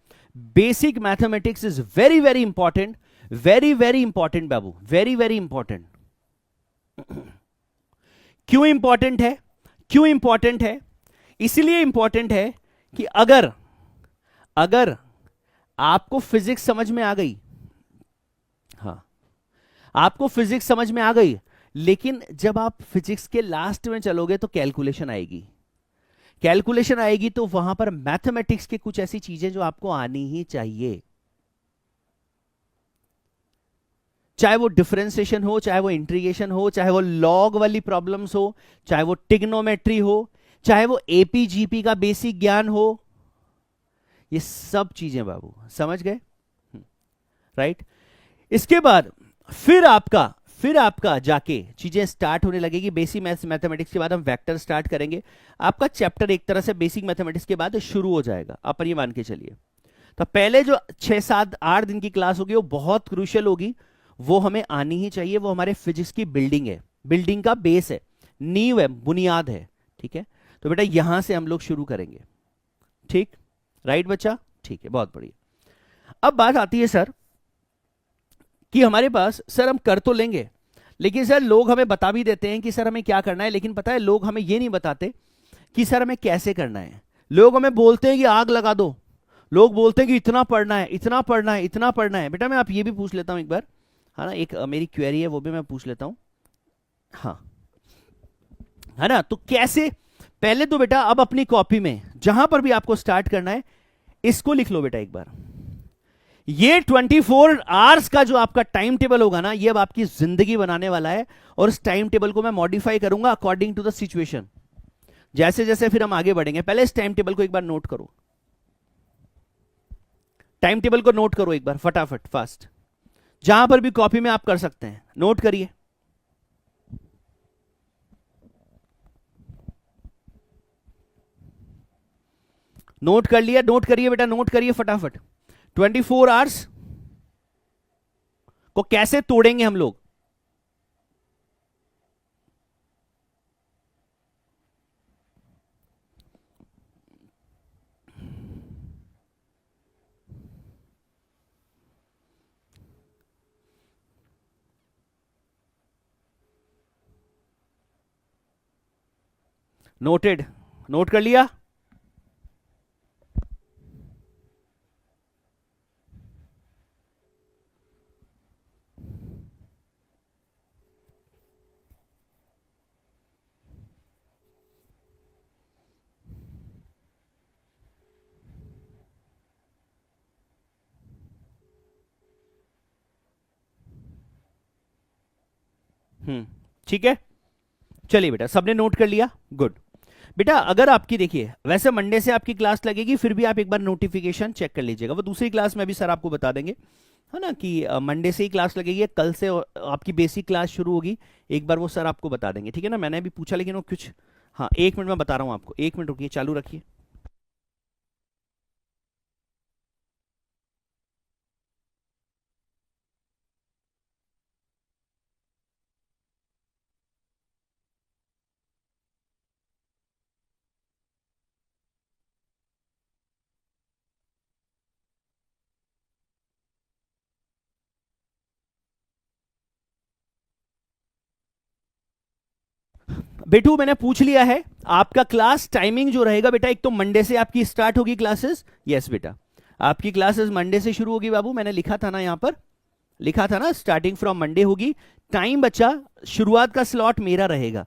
Basic mathematics is very very important, very very important Babu, very very important. क्यों इंपॉर्टेंट है, क्यों इंपॉर्टेंट है, इसलिए इंपॉर्टेंट है कि अगर आपको फिजिक्स समझ में आ गई, हाँ आपको फिजिक्स समझ में आ गई, लेकिन जब आप फिजिक्स के लास्ट में चलोगे तो कैलकुलेशन आएगी, कैलकुलेशन आएगी, तो वहां पर मैथमेटिक्स की कुछ ऐसी चीजें जो आपको आनी ही चाहिए, चाहे वो डिफरेंशिएशन हो, चाहे वो इंटीग्रेशन हो, चाहे वो लॉग वाली प्रॉब्लम्स हो, चाहे वो टिग्नोमेट्री हो, चाहे वो एपीजीपी का बेसिक ज्ञान हो, ये सब चीजें बाबू समझ गए, राइट। इसके बाद फिर आपका जाके चीजें स्टार्ट होने लगेगी। बेसिक मैथमेटिक्स के बाद हम वेक्टर स्टार्ट करेंगे, आपका चैप्टर एक तरह से बेसिक मैथमेटिक्स के बाद शुरू हो जाएगा, आप ये मान के चलिए। तो पहले जो 6-7-8 दिन की क्लास होगी वो बहुत क्रूशियल होगी, वो हमें आनी ही चाहिए, वो हमारे फिजिक्स की बिल्डिंग है, बिल्डिंग का बेस है, नींव है, बुनियाद है, ठीक है। तो बेटा यहां से हम लोग शुरू करेंगे, ठीक, राइट बच्चा, ठीक है, बहुत बढ़िया। अब बात आती है सर कि हमारे पास सर हम कर तो लेंगे, लेकिन सर लोग हमें बता भी देते हैं कि सर हमें क्या करना है, लेकिन पता है लोग हमें ये नहीं बताते कि सर हमें कैसे करना है। लोग हमें बोलते हैं कि आग लगा दो, लोग बोलते हैं कि इतना पढ़ना है, इतना पढ़ना है, इतना पढ़ना है। बेटा मैं आप ये भी पूछ लेता हूं एक बार, है ना, एक मेरी क्वेरी है वो भी मैं पूछ लेता हूं, हाँ है ना। तो कैसे पहले तो बेटा अब अपनी कॉपी में जहां पर भी आपको स्टार्ट करना है इसको लिख लो बेटा एक बार। ये 24 आवर्स का जो आपका टाइम टेबल होगा ना, ये अब आपकी जिंदगी बनाने वाला है। और इस टाइम टेबल को मैं मॉडिफाई करूंगा अकॉर्डिंग टू द सिचुएशन, जैसे जैसे फिर हम आगे बढ़ेंगे। पहले इस टाइम टेबल को एक बार नोट करो, टाइम टेबल को नोट करो एक बार फटाफट फास्ट, जहां पर भी कॉपी में आप कर सकते हैं नोट करिए। नोट कर लिया? नोट करिए बेटा, नोट करिए फटाफट। 24 आवर्स को कैसे तोड़ेंगे हम लोग? नोटेड? नोट कर लिया? ठीक है, चलिए बेटा सबने नोट कर लिया, गुड। बेटा अगर आपकी देखिए वैसे मंडे से आपकी क्लास लगेगी, फिर भी आप एक बार नोटिफिकेशन चेक कर लीजिएगा, वो दूसरी क्लास में भी सर आपको बता देंगे, है ना, कि मंडे से ही क्लास लगेगी, कल से आपकी बेसिक क्लास शुरू होगी, एक बार वो सर आपको बता देंगे, ठीक है ना। मैंने अभी पूछा लेकिन वो कुछ, हाँ 1 मिनट में बता रहा हूँ आपको, 1 मिनट रुकिए, चालू रखिए। बेटू मैंने पूछ लिया है, आपका क्लास टाइमिंग जो रहेगा बेटा, एक तो मंडे से आपकी स्टार्ट होगी क्लासेस। यस बेटा, आपकी क्लासेस मंडे से शुरू होगी बाबू, मैंने लिखा था ना यहाँ पर, लिखा था ना स्टार्टिंग फ्रॉम मंडे होगी। टाइम बच्चा शुरुआत का स्लॉट मेरा रहेगा,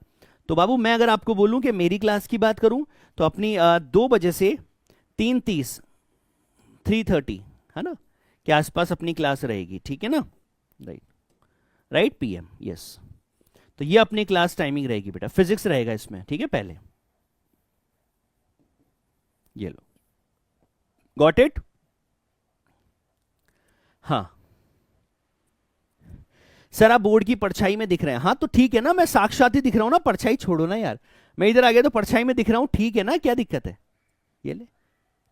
तो बाबू मैं अगर आपको बोलूं कि मेरी क्लास की बात करूं तो अपनी 2 बजे से 3:30 3:30 है ना के आसपास अपनी क्लास रहेगी, ठीक है ना, राइट राइट PM, यस। तो ये अपनी क्लास टाइमिंग रहेगी बेटा, फिजिक्स रहेगा इसमें, ठीक है। पहले ये लो, गॉट इट? हाँ सर आप बोर्ड की परछाई में दिख रहे हैं, हाँ तो ठीक है ना, मैं साक्षात ही दिख रहा हूं ना, परछाई छोड़ो ना यार, मैं इधर आ गया तो परछाई में दिख रहा हूं, ठीक है ना, क्या दिक्कत है? ये ले,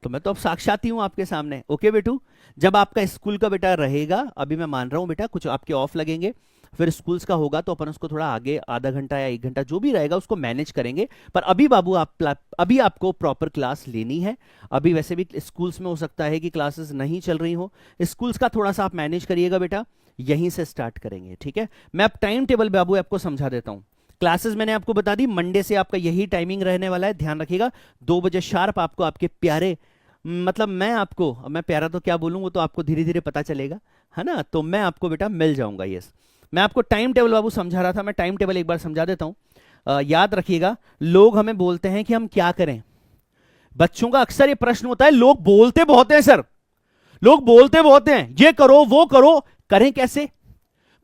तो मैं तो अब साक्षात ही हूं आपके सामने। ओके बेटू, जब आपका स्कूल का बेटा रहेगा, अभी मैं मान रहा हूं बेटा कुछ आपके ऑफ लगेंगे, फिर स्कूल्स का होगा तो अपन उसको थोड़ा आगे आधा घंटा या 1 घंटा जो भी रहेगा उसको मैनेज करेंगे। पर अभी बाबू अभी आपको प्रॉपर क्लास लेनी है। अभी वैसे भी स्कूल्स में हो सकता है कि क्लासेस नहीं चल रही हो, स्कूल्स का थोड़ा सा आप मैनेज करिएगा बेटा, यहीं से स्टार्ट करेंगे, ठीक है। मैं अब टाइम टेबल बाबू आपको समझा देता हूं। क्लासेस मैंने आपको बता दी, मंडे से आपका यही टाइमिंग रहने वाला है, ध्यान रखिएगा। 2 बजे शार्प आपको आपके प्यारे, मतलब मैं आपको, मैं प्यारा तो क्या बोलूँ, वो तो आपको धीरे धीरे पता चलेगा, है ना, तो मैं आपको बेटा मिल जाऊंगा। यस, मैं आपको टाइम टेबल बाबू समझा रहा था, मैं टाइम टेबल एक बार समझा देता हूँ। याद रखिएगा, लोग हमें बोलते हैं कि हम क्या करें, बच्चों का अक्सर ये प्रश्न होता है, लोग बोलते बहुत हैं सर, लोग बोलते बहुत हैं, ये करो वो करो, करें कैसे?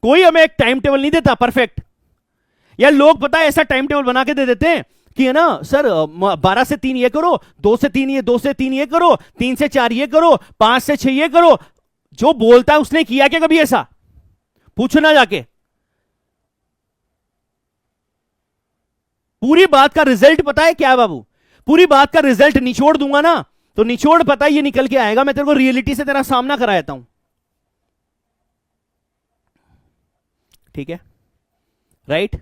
कोई हमें एक टाइम टेबल नहीं देता परफेक्ट, या लोग पता है ऐसा टाइम टेबल बना के दे देते हैं कि है ना सर 12 से 3 ये करो, 2 से 3 ये, 2 से 3 ये करो, 3 से 4 ये करो, 5 से 6 ये करो। जो बोलता है उसने किया क्या कभी ऐसा? पूछना जाके। पूरी बात का रिजल्ट पता है क्या है बाबू? पूरी बात का रिजल्ट निचोड़ दूंगा ना, तो निचोड़ पता है ये निकल के आएगा, मैं तेरे को रियलिटी से तेरा सामना करा देता हूं, ठीक है, राइट।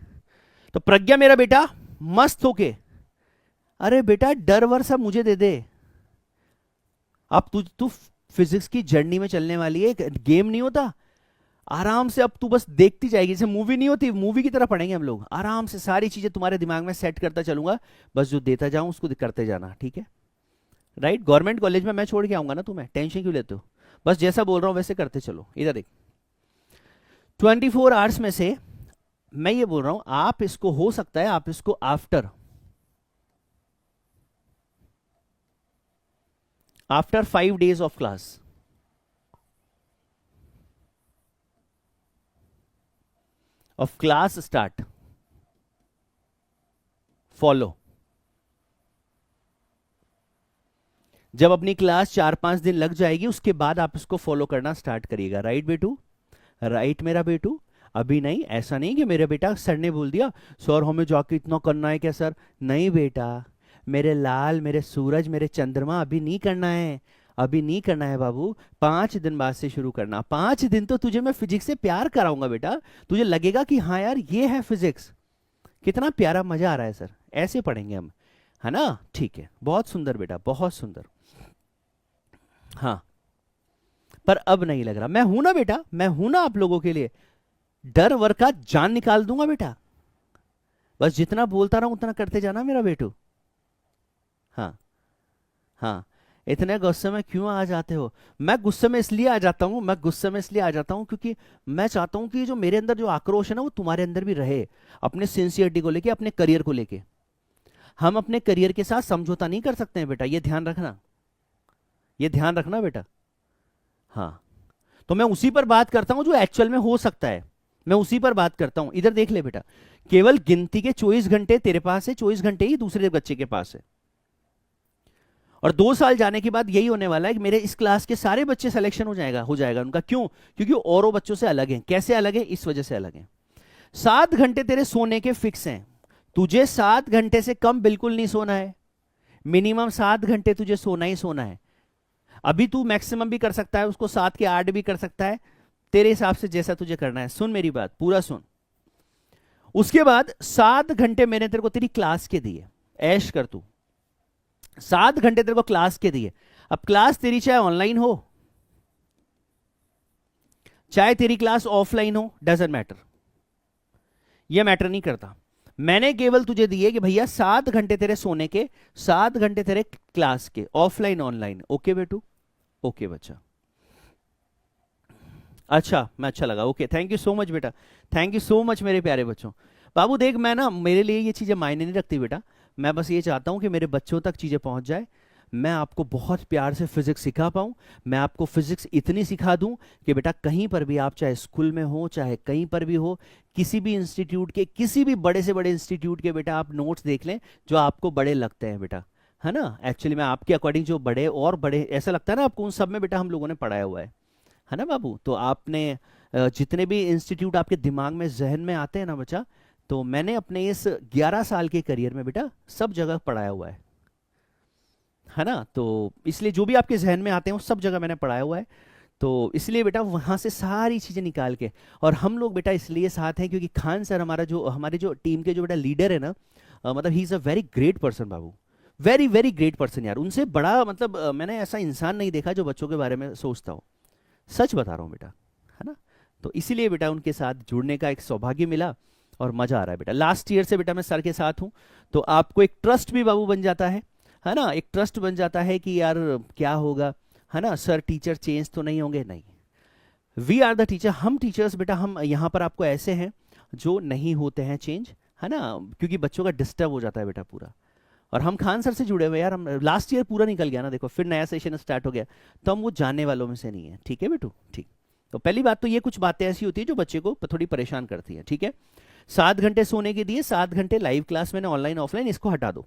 तो प्रज्ञा मेरा बेटा मस्त होके, अरे बेटा डर वर सब मुझे दे दे, अब तू फिजिक्स की जर्नी में चलने वाली है, गेम नहीं होता, आराम से अब तू बस देखती जाएगी, जैसे मूवी नहीं होती, मूवी की तरह पढ़ेंगे हम लोग, आराम से सारी चीजें तुम्हारे दिमाग में सेट करता चलूंगा, बस जो देता जाऊं उसको करते जाना, ठीक है, राइट। गवर्नमेंट कॉलेज में मैं छोड़ के आऊंगा ना तुम्हें, टेंशन क्यों लेते हो, बस जैसा बोल रहा हूं वैसे करते चलो। इधर देख, 24 आवर्स में से मैं ये बोल रहा हूं, आप इसको हो सकता है आप इसको after after 5 days of class, of class start, follow. जब अपनी क्लास 4-5 दिन लग जाएगी उसके बाद आप इसको फॉलो करना स्टार्ट करिएगा। राइट बेटू, राइट मेरा बेटू। अभी नहीं, ऐसा नहीं कि मेरे बेटा सर ने बोल दिया सर हमें जाके इतना करना है क्या सर, नहीं बेटा मेरे लाल, मेरे सूरज, मेरे चंद्रमा, अभी नहीं करना है, अभी नहीं करना है बाबू, 5 दिन बाद से शुरू करना। 5 दिन तो तुझे मैं फिजिक्स से प्यार कराऊंगा बेटा, तुझे लगेगा कि हाँ यार ये है फिजिक्स, कितना प्यारा, मजा आ रहा है सर, ऐसे पढ़ेंगे हम, है ना। ठीक है, बहुत सुंदर बेटा, बहुत सुंदर। हाँ, पर अब नहीं लग रहा, मैं हूं ना बेटा, मैं हूं ना आप लोगों के लिए, डर वर का जान निकाल दूंगा बेटा, बस जितना बोलता रहा उतना करते जाना मेरा बेटू। हाँ हाँ, इतने गुस्से में क्यों आ जाते हो? मैं गुस्से में इसलिए आ जाता हूँ, मैं गुस्से में इसलिए आ जाता हूँ क्योंकि मैं चाहता हूँ कि जो मेरे अंदर जो आक्रोश है ना वो तुम्हारे अंदर भी रहे, अपने सिंसियरिटी को लेके, अपने करियर को लेके। हम अपने करियर के साथ समझौता नहीं कर सकते हैं बेटा, ये ध्यान रखना, ये ध्यान रखना बेटा। हाँ, तो मैं उसी पर बात करता हूं जो एक्चुअल में हो सकता है, मैं उसी पर बात करता हूं। इधर देख ले बेटा, केवल गिनती के 24 घंटे तेरे पास है, 24 घंटे ही दूसरे बच्चे के पास है, और 2 साल जाने के बाद यही होने वाला है कि मेरे इस क्लास के सारे बच्चे सिलेक्शन हो जाएगा उनका। क्यों? क्योंकि औरों बच्चों से अलग हैं। कैसे अलग है? इस वजह से अलग है। 7 घंटे तेरे सोने के फिक्स हैं, तुझे 7 घंटे से कम बिल्कुल नहीं सोना है, मिनिमम 7 घंटे तुझे सोना ही सोना है। अभी तू मैक्सिमम भी कर सकता है उसको, 7 के 8 भी कर सकता है, तेरे हिसाब से जैसा तुझे करना है। सुन मेरी बात, पूरा सुन। उसके बाद 7 घंटे मैंने तेरे को तेरी क्लास के दिए, ऐश कर तू, 7 घंटे तेरे को क्लास के दिए। अब क्लास तेरी चाहे ऑनलाइन हो चाहे तेरी क्लास ऑफलाइन हो, डजेंट मैटर, ये मैटर नहीं करता। मैंने केवल तुझे दिए कि भैया 7 घंटे तेरे सोने के, 7 घंटे तेरे क्लास के, ऑफलाइन ऑनलाइन। ओके बेटू, ओके बच्चा, अच्छा, मैं अच्छा लगा, okay, thank you so much बेटा, थैंक यू सो मच मेरे प्यारे बच्चों। बाबू देख, मैं ना, मेरे लिए ये चीज़ें मायने नहीं रखती बेटा, मैं बस ये चाहता हूँ कि मेरे बच्चों तक चीज़ें पहुँच जाए, मैं आपको बहुत प्यार से फिजिक्स सिखा पाऊँ, मैं आपको फिजिक्स इतनी सिखा दूँ कि बेटा कहीं पर भी आप, चाहे स्कूल में हो चाहे कहीं पर भी हो, किसी भी इंस्टीट्यूट के, किसी भी बड़े से बड़े इंस्टीट्यूट के बेटा आप नोट्स देख लें जो आपको बड़े लगते हैं बेटा, है ना। एक्चुअली मैं आपके अकॉर्डिंग जो बड़े और बड़े ऐसा लगता है ना आपको, उन सब में बेटा हम लोगों ने पढ़ाया हुआ है ना बाबू। तो आपने जितने भी इंस्टीट्यूट आपके दिमाग में, जहन में आते हैं ना बच्चा, तो मैंने अपने इस 11 साल के करियर में बेटा सब जगह पढ़ाया हुआ है ना। तो इसलिए जो भी आपके जहन में आते हैं वो सब जगह मैंने पढ़ाया हुआ है, तो इसलिए बेटा वहाँ से सारी चीज़ें निकाल के, और हम लोग बेटा इसलिए साथ हैं क्योंकि खान सर हमारे जो टीम के जो बेटा लीडर है ना, मतलब he is a very great person Babu, very very great person यार। उनसे बड़ा मतलब मैंने ऐसा इंसान नहीं देखा जो बच्चों के बारे में सोचता हो, सच बता रहा हूँ बेटा, है ना। तो इसीलिए बेटा उनके साथ जुड़ने का एक सौभाग्य मिला और मज़ा आ रहा है बेटा। लास्ट ईयर से बेटा मैं सर के साथ हूँ, तो आपको एक ट्रस्ट भी बाबू बन जाता है ना, एक ट्रस्ट बन जाता है कि यार क्या होगा, है ना, सर टीचर चेंज तो नहीं होंगे, नहीं, वी आर द टीचर, हम टीचर्स बेटा, हम यहाँ पर आपको ऐसे हैं जो नहीं होते हैं चेंज, है ना, क्योंकि बच्चों का डिस्टर्ब हो जाता है बेटा पूरा। और हम खान सर से जुड़े हुए यार, हम लास्ट ईयर पूरा निकल गया ना, देखो फिर नया सेशन स्टार्ट हो गया, तो हम वो जानने वालों में से नहीं है, ठीक है बेटू, ठीक। तो पहली बात तो ये कुछ बातें ऐसी होती है जो बच्चे को थोड़ी परेशान करती है, ठीक है। 7 घंटे सोने के दिए, 7 घंटे लाइव क्लास मैंने ऑनलाइन ऑफलाइन, इसको हटा दो,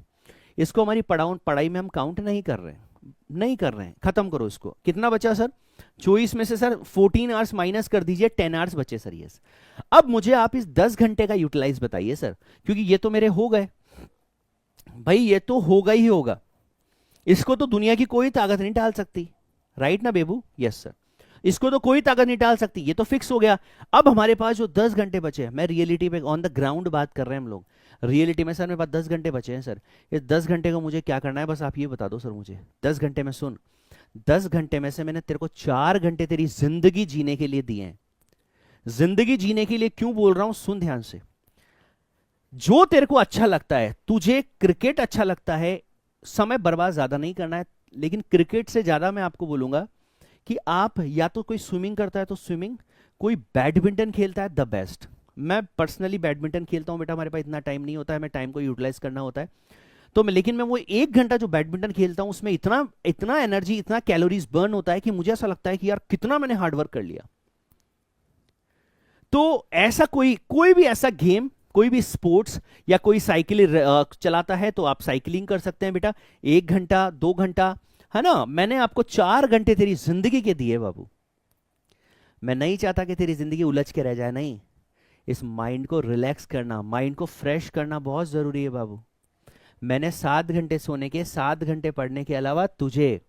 इसको हमारी पढ़ाई में हम काउंट नहीं कर रहे हैं, नहीं कर रहे हैं, खत्म करो इसको। कितना बचा सर? 24 में से सर 14 आवर्स माइनस कर दीजिए, 10 आवर्स बचे सर। यस, अब मुझे आप इस 10 घंटे का यूटिलाइज बताइए सर, क्योंकि ये तो मेरे हो गए भाई, ये तो होगा ही होगा, इसको तो दुनिया की कोई ताकत नहीं टाल सकती, राइट ना बेबू? यस सर, इसको तो कोई ताकत नहीं टाल सकती, ये तो फिक्स हो गया। अब हमारे पास जो 10 घंटे बचे हैं, मैं रियलिटी पे ऑन द ग्राउंड बात कर रहे हैं हम लोग, रियलिटी में सर मेरे पास 10 घंटे बचे हैं सर, इस 10 घंटे को मुझे क्या करना है, बस आप ये बता दो सर मुझे। 10 घंटे में सुन, 10 घंटे में से मैंने तेरे को 4 घंटे तेरी जिंदगी जीने के लिए दिए हैं। जिंदगी जीने के लिए क्यों बोल रहा हूं, सुन ध्यान से। जो तेरे को अच्छा लगता है, तुझे क्रिकेट अच्छा लगता है, समय बर्बाद ज्यादा नहीं करना है, लेकिन क्रिकेट से ज्यादा मैं आपको बोलूंगा कि आप या तो कोई स्विमिंग करता है तो स्विमिंग, कोई बैडमिंटन खेलता है, द बेस्ट। मैं पर्सनली बैडमिंटन खेलता हूं बेटा, हमारे पास इतना टाइम नहीं होता है, हमें टाइम को यूटिलाइज करना होता है, तो मैं, लेकिन मैं वो 1 घंटा जो बैडमिंटन खेलता हूं उसमें इतना इतना एनर्जी, इतना कैलोरीज बर्न होता है कि मुझे ऐसा लगता है कि यार कितना मैंने हार्डवर्क कर लिया। तो ऐसा कोई कोई भी ऐसा गेम, कोई भी स्पोर्ट्स, या कोई साइकिल चलाता है तो आप साइकिलिंग कर सकते हैं बेटा, 1 घंटा 2 घंटा, है ना। मैंने आपको 4 घंटे तेरी जिंदगी के दिए बाबू। मैं नहीं चाहता कि तेरी जिंदगी उलझ के रह जाए, नहीं। इस माइंड को रिलैक्स करना, माइंड को फ्रेश करना बहुत जरूरी है बाबू। मैंने 7 घंटे सोने के, 7 घंटे पढ़ने के अलावा तुझे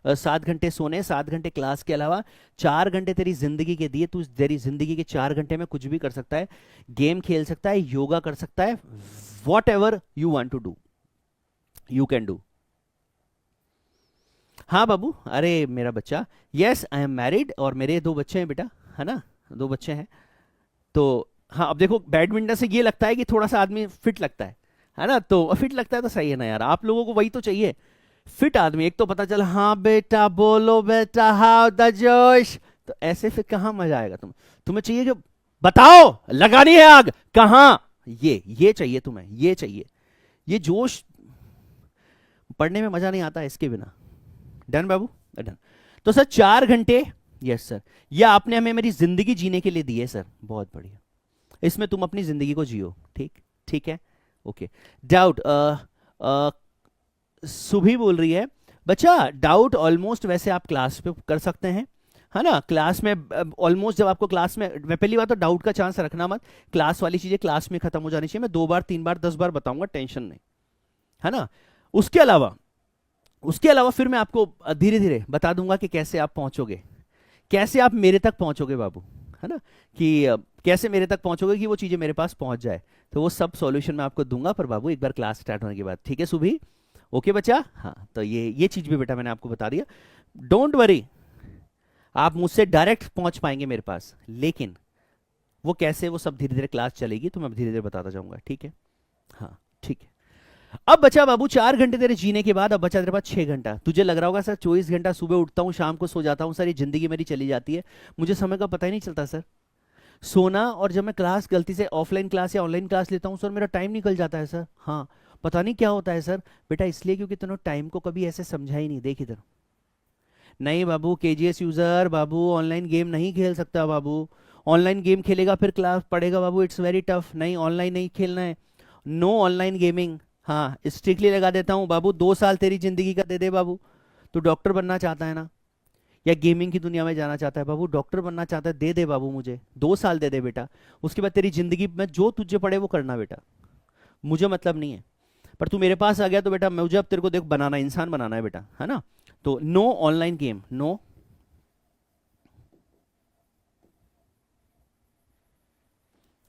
7 घंटे सोने, 7 घंटे क्लास के अलावा 4 घंटे तेरी जिंदगी के दिए। तू तेरी जिंदगी के 4 घंटे में कुछ भी कर सकता है, गेम खेल सकता है, योगा कर सकता है, whatever you want to do you can do. हाँ बाबू, अरे मेरा बच्चा, यस आई एम मैरिड, और मेरे 2 बच्चे हैं बेटा, है ना, 2 बच्चे हैं। तो हाँ, अब देखो बैडमिंटन से ये लगता है कि थोड़ा सा आदमी फिट लगता है ना। तो फिट लगता है तो सही है ना यार, आप लोगों को वही तो चाहिए, फिट आदमी। एक तो पता चला हाँ बेटा बोलो बेटा हाउ द जोश, तो ऐसे फिर कहाँ मजा आएगा। तुम्हें चाहिए कि बताओ लगानी है आग कहाँ, ये चाहिए तुम्हें, ये चाहिए, ये जोश। पढ़ने में मजा नहीं आता इसके बिना। डन बाबू, डन। तो सर 4 घंटे, यस सर, ये आपने हमें मेरी जिंदगी जीने के लिए दी है सर, बहुत बढ़िया। इसमें तुम अपनी जिंदगी को जियो, ठीक, ठीक है, ओके। डाउट, सुभी बोल रही है बच्चा, डाउट ऑलमोस्ट वैसे आप क्लास पे कर सकते हैं, है ना। क्लास में ऑलमोस्ट, जब आपको क्लास में, पहली बात तो डाउट का चांस रखना मत, क्लास वाली चीजें क्लास में खत्म हो जानी चाहिए। मैं 2 बार 3 बार 10 बार बताऊंगा, टेंशन नहीं, है ना। उसके अलावा फिर मैं आपको धीरे धीरे बता दूंगा कि कैसे आप पहुंचोगे, कैसे आप मेरे तक पहुंचोगे बाबू, है ना, कि कैसे मेरे तक पहुंचोगे कि वो चीजें मेरे पास पहुंच जाए। तो वो सब सॉल्यूशन मैं आपको दूंगा, पर बाबू एक बार क्लास स्टार्ट होने के बाद, ठीक है सुभी, ओके बच्चा। हाँ, तो ये चीज भी बेटा मैंने आपको बता दिया, डोंट वरी, आप मुझसे डायरेक्ट पहुंच पाएंगे मेरे पास, लेकिन वो कैसे, वो सब धीरे धीरे क्लास चलेगी तो मैं धीरे धीरे बताता जाऊंगा, ठीक है। हाँ ठीक है। अब बचा बाबू 4 घंटे तेरे जीने के बाद, अब बचा तेरे पास 6 घंटा। तुझे लग रहा होगा सर 24 घंटा, सुबह उठता हूँ शाम को सो जाता हूँ सर, ये जिंदगी मेरी चली जाती है, मुझे समय का पता ही नहीं चलता सर। सोना, और जब मैं क्लास गलती से ऑफलाइन क्लास या ऑनलाइन क्लास लेता हूँ सर, मेरा टाइम निकल जाता है सर। हाँ, पता नहीं क्या होता है सर। बेटा इसलिए क्योंकि तूने टाइम को कभी ऐसे समझा ही नहीं। देख इधर, नहीं बाबू, केजीएस यूजर बाबू ऑनलाइन गेम नहीं खेल सकता बाबू। ऑनलाइन गेम खेलेगा फिर क्लास पढ़ेगा बाबू, इट्स वेरी टफ। नहीं, ऑनलाइन नहीं खेलना है, नो ऑनलाइन गेमिंग। हाँ, स्ट्रिक्टली लगा देता हूँ बाबू, 2 साल तेरी जिंदगी का दे दे बाबू। तू डॉक्टर बनना चाहता है ना, या गेमिंग की दुनिया में जाना चाहता है बाबू, डॉक्टर बनना चाहता है, दे दे बाबू मुझे 2 साल दे दे बेटा। उसके बाद तेरी जिंदगी में जो तुझे पड़े वो करना बेटा, मुझे मतलब नहीं है। पर तू मेरे पास आ गया तो बेटा मुझे अब तेरे को देख बनाना, इंसान बनाना है बेटा, है ना। तो no online game, no,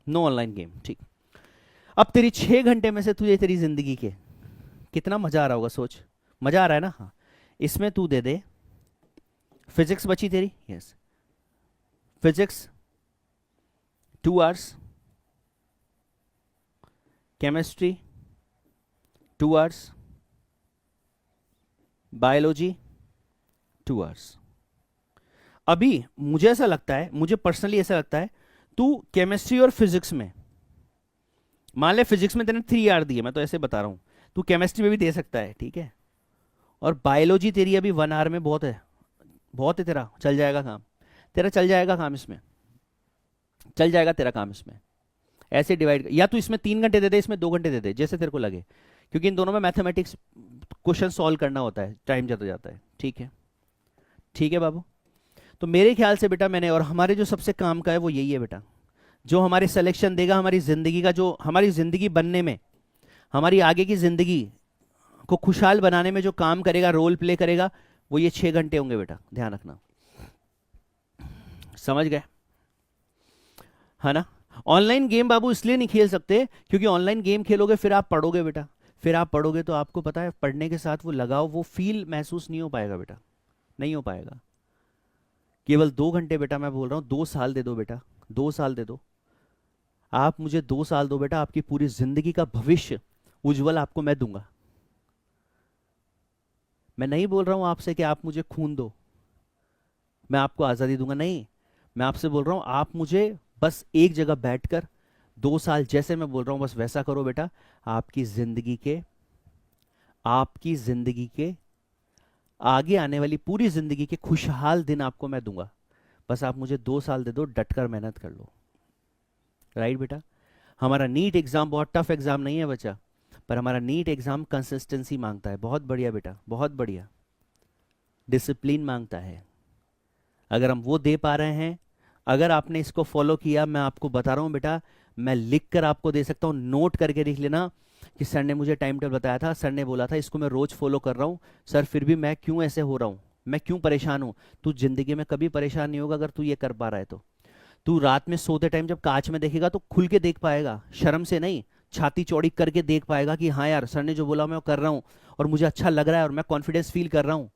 no online game, ठीक। अब तेरी 6 घंटे में से तुझे तेरी जिंदगी के कितना मजा आ रहा होगा, सोच। मजा आ रहा है ना, हाँ। इसमें तू दे दे, फिजिक्स बची तेरी, yes, physics 2 hours, chemistry 2 hours, biology 2 hours. अभी मुझे ऐसा लगता है, मुझे पर्सनली ऐसा लगता है, तू केमिस्ट्री और फिजिक्स में, मान ले फिजिक्स में तेने 3 आवर दिए, मैं तो ऐसे बता रहा हूं, तू केमिस्ट्री में भी दे सकता है, ठीक है। और बायोलॉजी तेरी अभी 1 आवर में बहुत है, बहुत है, तेरा चल जाएगा काम, तेरा चल जाएगा काम इसमें, चल जाएगा तेरा काम इसमें। ऐसे डिवाइड, या तू इसमें 3 घंटे दे दे, इसमें 2 घंटे दे दे, जैसे तेरे को लगे, क्योंकि इन दोनों में मैथमेटिक्स क्वेश्चन सॉल्व करना होता है, टाइम जाता जाता है, ठीक है, ठीक है बाबू। तो मेरे ख्याल से बेटा मैंने, और हमारे जो सबसे काम का है वो यही है बेटा, जो हमारे सिलेक्शन देगा हमारी जिंदगी का, जो हमारी जिंदगी बनने में, हमारी आगे की जिंदगी को खुशहाल बनाने में जो काम करेगा, रोल प्ले करेगा, वो ये 6 घंटे होंगे बेटा, ध्यान रखना, समझ गए, है ना। ऑनलाइन गेम बाबू इसलिए नहीं खेल सकते क्योंकि ऑनलाइन गेम खेलोगे फिर आप पढ़ोगे बेटा, फिर आप पढ़ोगे तो आपको पता है पढ़ने के साथ वो लगाव, वो फील महसूस नहीं हो पाएगा बेटा, नहीं हो पाएगा। केवल 2 घंटे बेटा, मैं बोल रहा हूं 2 साल दे दो बेटा, 2 साल दे दो, आप मुझे 2 साल दो बेटा, आपकी पूरी जिंदगी का भविष्य उज्जवल आपको मैं दूंगा। मैं नहीं बोल रहा हूं आपसे कि आप मुझे खून दो, मैं आपको आजादी दूंगा, नहीं। मैं आपसे बोल रहा हूं आप मुझे बस एक जगह बैठकर 2 साल, जैसे मैं बोल रहा हूं बस वैसा करो बेटा, आपकी जिंदगी के आपकी जिंदगी के आगे आने वाली पूरी जिंदगी के खुशहाल दिन आपको मैं दूंगा। बस आप मुझे 2 साल दे दो, डटकर मेहनत कर लो। राइट बेटा? हमारा नीट एग्जाम बहुत टफ एग्जाम नहीं है बच्चा, पर हमारा नीट एग्जाम कंसिस्टेंसी मांगता है। बहुत बढ़िया बेटा, बहुत बढ़िया। डिसिप्लिन मांगता है। अगर हम वो दे पा रहे हैं, अगर आपने इसको फॉलो किया, मैं आपको बता रहा हूं बेटा, मैं लिख कर आपको दे सकता हूं, नोट करके लिख लेना कि सर ने मुझे टाइम टेबल बताया था, सर ने बोला था, इसको मैं रोज फॉलो कर रहा हूं, सर फिर भी मैं क्यों ऐसे हो रहा हूं, मैं क्यों परेशान हूं। तू जिंदगी में कभी परेशान नहीं होगा अगर तू ये कर पा रहा है तो। तू रात में सोते टाइम जब कांच में देखेगा तो खुल के देख पाएगा, शर्म से नहीं, छाती चौड़ी करके देख पाएगा कि हाँ यार, सर ने जो बोला मैं वो कर रहा हूँ और मुझे अच्छा लग रहा है और मैं कॉन्फिडेंस फील कर रहा हूँ।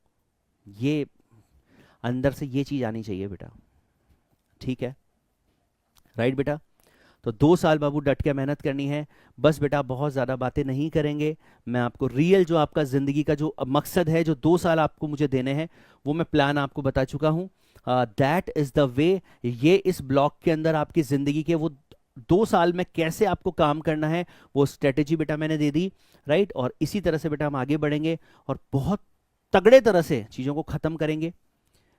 ये अंदर से ये चीज आनी चाहिए बेटा। ठीक है? राइट बेटा? तो 2 साल बाबू डट के मेहनत करनी है। बस बेटा बहुत ज़्यादा बातें नहीं करेंगे, मैं आपको रियल जो आपका ज़िंदगी का जो मकसद है, जो 2 साल आपको मुझे देने हैं, वो मैं प्लान आपको बता चुका हूँ। That is the way. ये इस ब्लॉक के अंदर आपकी ज़िंदगी के वो 2 साल में कैसे आपको काम करना है, वो स्ट्रेटेजी बेटा मैंने दे दी। राइट? और इसी तरह से बेटा हम आगे बढ़ेंगे और बहुत तगड़े तरह से चीज़ों को ख़त्म करेंगे।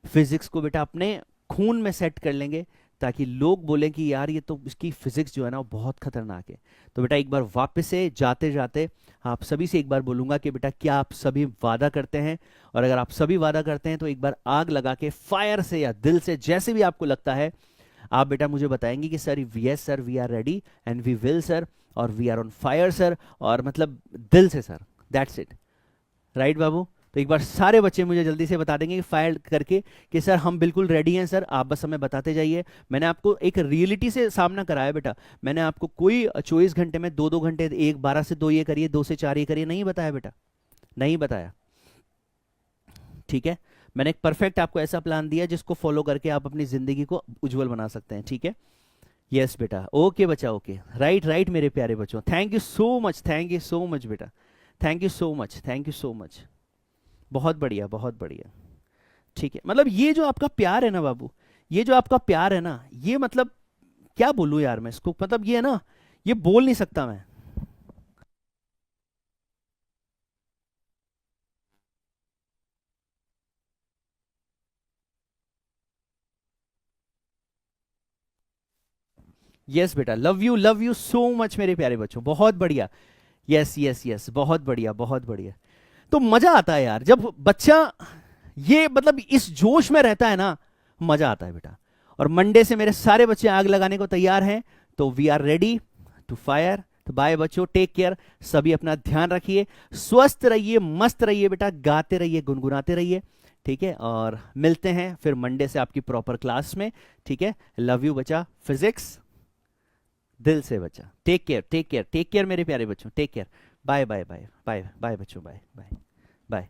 फिजिक्स को बेटा अपने खून में सेट कर लेंगे, ताकि लोग बोलें कि यार ये तो इसकी फिजिक्स जो है ना वो बहुत खतरनाक है। तो बेटा एक बार वापस से जाते जाते आप सभी से एक बार बोलूंगा कि बेटा क्या आप सभी वादा करते हैं? और अगर आप सभी वादा करते हैं तो एक बार आग लगा के फायर से या दिल से, जैसे भी आपको लगता है, आप बेटा मुझे बताएंगे कि sir yes sir, we are ready and we will sir, और we are on fire sir, और मतलब दिल से सर। That's it. राइट बाबू? तो एक बार सारे बच्चे मुझे जल्दी से बता देंगे फाइल करके कि सर हम बिल्कुल रेडी हैं सर, आप बस हमें बताते जाइए। मैंने आपको एक रियलिटी से सामना कराया बेटा, मैंने आपको कोई 24 घंटे में 2-2 घंटे, एक 12 से 2 ये करिए, 2 से 4 ये करिए, नहीं बताया बेटा, नहीं बताया। ठीक है? मैंने एक परफेक्ट आपको ऐसा प्लान दिया जिसको फॉलो करके आप अपनी जिंदगी को उज्जवल बना सकते हैं। ठीक है? यस बेटा, ओके बच्चा, ओके। राइट राइट मेरे प्यारे बच्चों, thank you so much, thank you so much बेटा, thank you so much, thank you so much. बहुत बढ़िया, बहुत बढ़िया। ठीक है, मतलब ये जो आपका प्यार है ना बाबू, ये जो आपका प्यार है ना, ये मतलब क्या बोलूं यार मैं इसको, मतलब ये है ना, ये बोल नहीं सकता मैं। यस बेटा, लव यू सो मच मेरे प्यारे बच्चों, बहुत बढ़िया। यस यस यस, बहुत बढ़िया, बहुत बढ़िया। तो मजा आता है यार जब बच्चा ये मतलब इस जोश में रहता है ना, मजा आता है बेटा। और मंडे से मेरे सारे बच्चे आग लगाने को तैयार हैं, तो we are ready to fire. तो बाय बच्चों, टेक केयर, सभी अपना ध्यान रखिए, स्वस्थ रहिए, मस्त रहिए बेटा, गाते रहिए, गुनगुनाते रहिए। ठीक है? और मिलते हैं फिर मंडे से आपकी प्रॉपर क्लास में। ठीक है? लव यू बच्चा, फिजिक्स दिल से बच्चा। Take care, take care, take care मेरे प्यारे बच्चों, take care. Bye bye bye bye bye बच्चों, बाय बाय बाय।